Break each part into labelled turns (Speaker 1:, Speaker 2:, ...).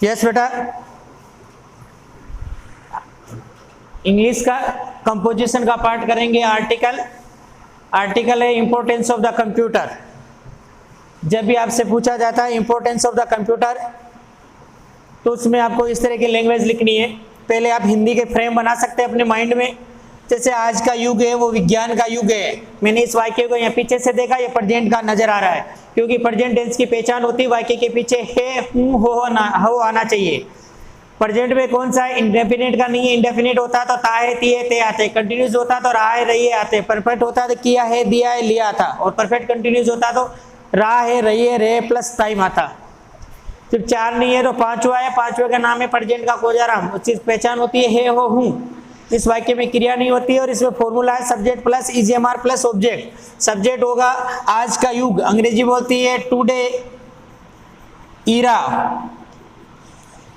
Speaker 1: Yes बेटा, English का composition का पार्ट करेंगे। आर्टिकल, आर्टिकल है इंपॉर्टेंस ऑफ द कंप्यूटर। जब भी आपसे पूछा जाता है इंपॉर्टेंस ऑफ द कंप्यूटर, तो उसमें आपको इस तरह की लैंग्वेज लिखनी है। पहले आप हिंदी के फ्रेम बना सकते हैं अपने माइंड में, जैसे आज का युग है वो विज्ञान का युग है। मैंने इस वाक्य को यहाँ पीछे से देखा, ये प्रेजेंट का नजर आ रहा है, क्योंकि प्रेजेंट टेंस की पहचान होती है वाक्य के पीछे है, हूं, हो आना चाहिए। प्रेजेंट में कौन सा है? इंडेफिनिट का नहीं है। इंडेफिनिट होता तो ता है, ती है, ते आते। कंटिन्यूस होता तो रहा है, रही है, आते। परफेक्ट होता तो किया है, दिया है, लिया था। और परफेक्ट कंटिन्यूस होता तो रहा है, रही है, रे प्लस टाइम आता। सिर्फ 4 नहीं है तो 5वां है। 5वें का नाम है प्रेजेंट का कोजाराम। उस चीज पहचान होती है, हो, हूँ। इस वाक्य में क्रिया नहीं होती है और इसमें फॉर्मूला है subject plus EGMR plus object. Subject होगा आज का युग, अंग्रेजी बोलती है टुडे इरा।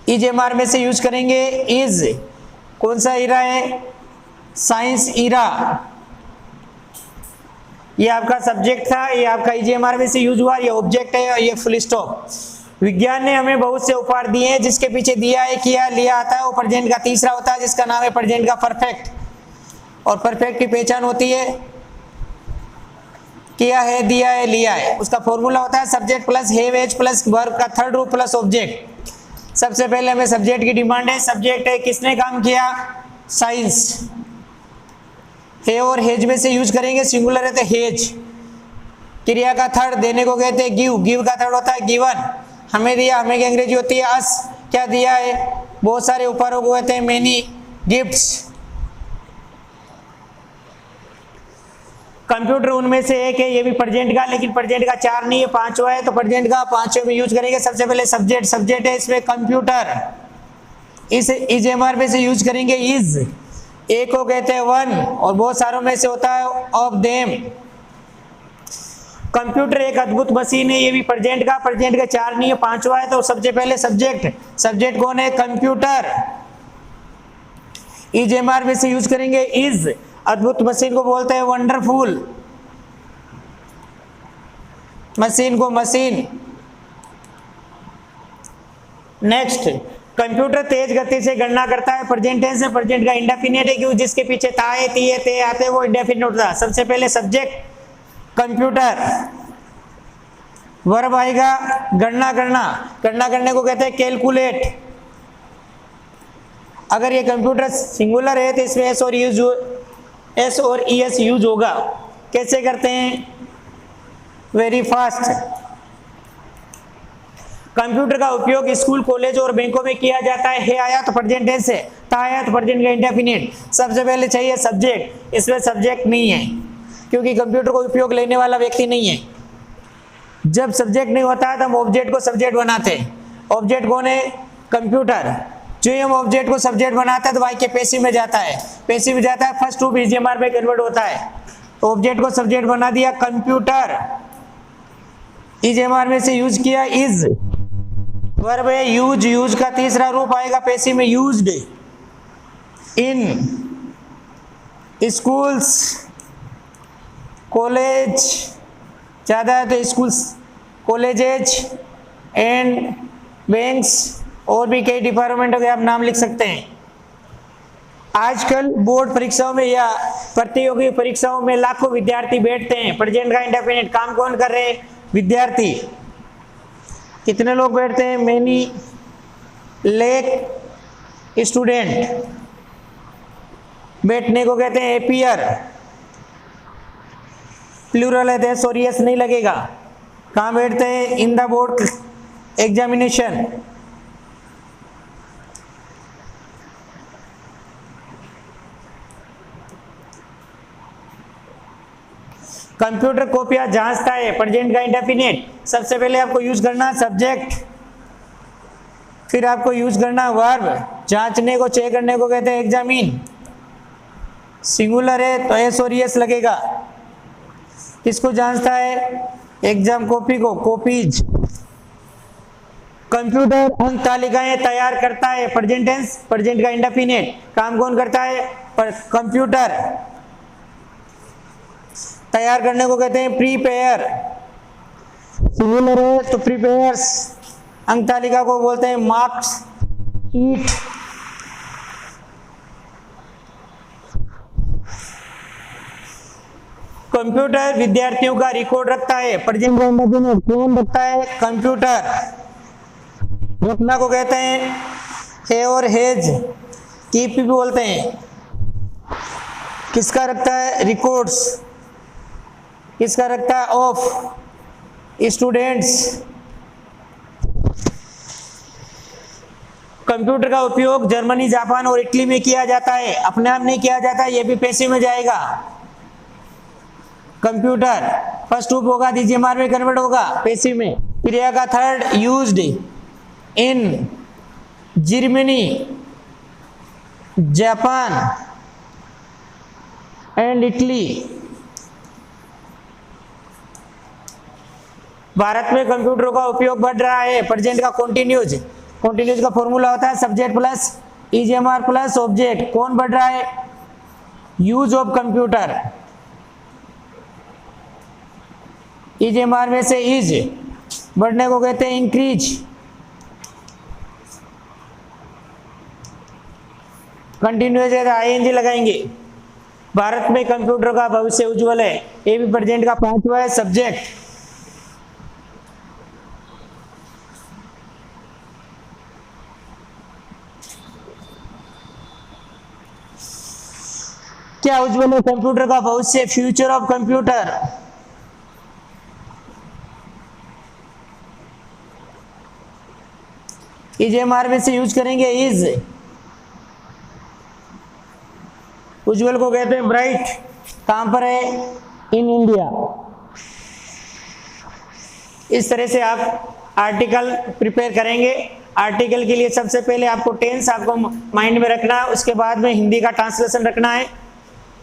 Speaker 1: ईजीएमआर में से यूज करेंगे इज। कौन सा इरा है? साइंस इरा। ये आपका सब्जेक्ट था, ये आपका ईजीएमआर में से यूज हुआ। ये ऑब्जेक्ट है, ये फुल स्टॉप। विज्ञान ने हमें बहुत से उपहार दिए हैं, जिसके पीछे दिया है, किया, लिया आता है, वो प्रेजेंट का तीसरा होता है, जिसका नाम है प्रेजेंट का परफेक्ट। और परफेक्ट की पहचान होती है किया है, दिया है, लिया है। उसका फॉर्मूला होता है subject plus have as plus verb का थर्ड रूप प्लस ऑब्जेक्ट। सबसे पहले हमें सब्जेक्ट की डिमांड है। सब्जेक्ट है, किसने काम किया? साइंस। है और हेज में से यूज करेंगे, सिंगुलर है तो हेज। क्रिया का थर्ड देने को कहते हैं गिव। गिव का थर्ड होता है गिवन। हमें दिया, हमें की अंग्रेजी होती है अस। क्या दिया है? बहुत सारे उपहारों को कहते हैं मेनी गिफ्ट्स। कंप्यूटर उनमें से एक है, ये भी प्रेजेंट का, लेकिन प्रेजेंट का 4 नहीं है, 5वां है। तो प्रेजेंट का 5वें में यूज करेंगे। सबसे पहले सब्जेक्ट, सब्जेक्ट है इसमें कंप्यूटर। इस ईजीएमआर में से यूज करेंगे इज। एक को कहते हैं वन और बहुत सारों में से होता है ऑफ देम। कंप्यूटर एक अद्भुत मशीन है, ये भी प्रेजेंट का, प्रेजेंट का 4 नहीं है, 5वां है। तो सबसे पहले सब्जेक्ट, सब्जेक्ट कौन है? कंप्यूटर। ईजीएमआर में से यूज करेंगे इज। अद्भुत मशीन को बोलते हैं वंडरफुल। मशीन को मशीन। नेक्स्ट, कंप्यूटर तेज गति से गणना करता है। प्रेजेंट टेंस है, प्रेजेंट का इंडेफिनिट है, क्योंकि जिसके पीछे ता है, ती है, ते आते, वो इंडेफिनिट होता है। सबसे पहले सब्जेक्ट कंप्यूटर, वर्ब आएगा गणना करना। गणना करने को कहते हैं कैलकुलेट। अगर ये कंप्यूटर सिंगुलर है तो इसमें एस और ईएस यूज होगा। कैसे करते हैं? Very fast. कंप्यूटर का उपयोग स्कूल, कॉलेज और बैंकों में किया जाता है आया तो प्रेजेंट टेंस है, ता आया तो प्रेजेंट का इंडेफिनिट। सबसे पहले चाहिए सब्जेक्ट। इसमें सब्जेक्ट नहीं है, क्योंकि कंप्यूटर को उपयोग लेने वाला व्यक्ति नहीं है। जब सब्जेक्ट नहीं होता है तो हम ऑब्जेक्ट को सब्जेक्ट बनाते हैं। ऑब्जेक्ट कौन है? कंप्यूटर। जो हम ऑब्जेक्ट को सब्जेक्ट बनाते हैं तो वाक्य पैसिव में जाता है। पैसिव में जाता है, फर्स्ट रूप ईजीएमआर में कन्वर्ट होता है। तो ऑब्जेक्ट को सब्जेक्ट बना दिया कंप्यूटर। ईजीएमआर में से यूज किया इज। वर्ब है यूज। यूज का तीसरा रूप आएगा पैसिव में यूज्ड। इन स्कूल्स, कॉलेज ज़्यादा है तो स्कूल्स, कॉलेजेज एंड बैंक्स, और भी कई डिपार्टमेंटों के आप नाम लिख सकते हैं। आजकल बोर्ड परीक्षाओं में या प्रतियोगी परीक्षाओं में लाखों विद्यार्थी बैठते हैं। प्रेजेंट का इंडेफिनिट, काम कौन कर रहे हैं? विद्यार्थी। कितने लोग बैठते हैं? Many lake student. बैठने को कहते हैं एपियर। प्लूरल है तो सोरियस नहीं लगेगा। कहाँ बैठते हैं? In the board examination. Computer कॉपियां जांचता है, प्रेजेंट का इंडेफिनिट। सबसे पहले आपको यूज करना सब्जेक्ट, फिर आपको यूज करना वर्ब। जांचने को, चेक करने को कहते हैं एग्जामिन। सिंगुलर है तो एस और एस लगेगा। किसको जांचता है? एग्जाम कॉपी को, कॉपीज। कंप्यूटर अंक तालिकाएं तैयार करता है, प्रेजेंट टेंस, प्रेजेंट का इंडेफिनिट। काम कौन करता है? कंप्यूटर। तैयार करने को कहते हैं प्रीपेयर। सिंगुलर है तो प्रीपेयर्स। अंक तालिका को बोलते हैं मार्क्स शीट। कंप्यूटर विद्यार्थियों का रिकॉर्ड रखता है। प्रेजेंट में कौन रखता है? कंप्यूटर। रखना को कहते हैं है और हेज, कीप भी बोलते हैं। किसका रखता है? रिकॉर्ड्स। किसका रखता है? Of students. कंप्यूटर का उपयोग जर्मनी, जापान और इटली में किया जाता है। अपने आप नहीं किया जाता, ये भी पैसे में जाएगा। कंप्यूटर फर्स्ट रूप होगा DGMR में कन्वर्ट होगा पैसे में। क्रिया का third used in Germany, Japan and Italy. Bharat में कंप्यूटरों का उपयोग बढ़ रहा है। प्रेजेंट का कंटिन्यूज, कंटिन्यूज का फॉर्मूला होता है subject plus EGMR plus object. कौन बढ़ रहा है? Use of computer. EGMR में से इज बढ़ने को कहते हैं इंक्रीज। कंटिन्यूज है ING लगाएंगे। भारत में कंप्यूटर का भविष्य उज्जवल है। ये भी प्रेजेंट का पांचवा है सब्जेक्ट। क्या उज्जवल है कंप्यूटर का भविष्य? Future of computer. EGMR में से यूज करेंगे इज। उज्जवल को कहते हैं ब्राइट। कहां पर है? In India. इस तरह से आप आर्टिकल प्रिपेयर करेंगे। आर्टिकल के लिए सबसे पहले आपको टेंस आपको माइंड में रखना है, उसके बाद में हिंदी का ट्रांसलेशन रखना है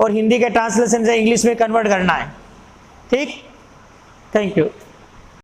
Speaker 1: और हिंदी के ट्रांसलेशन से इंग्लिश में कन्वर्ट करना है। ठीक, थैंक यू।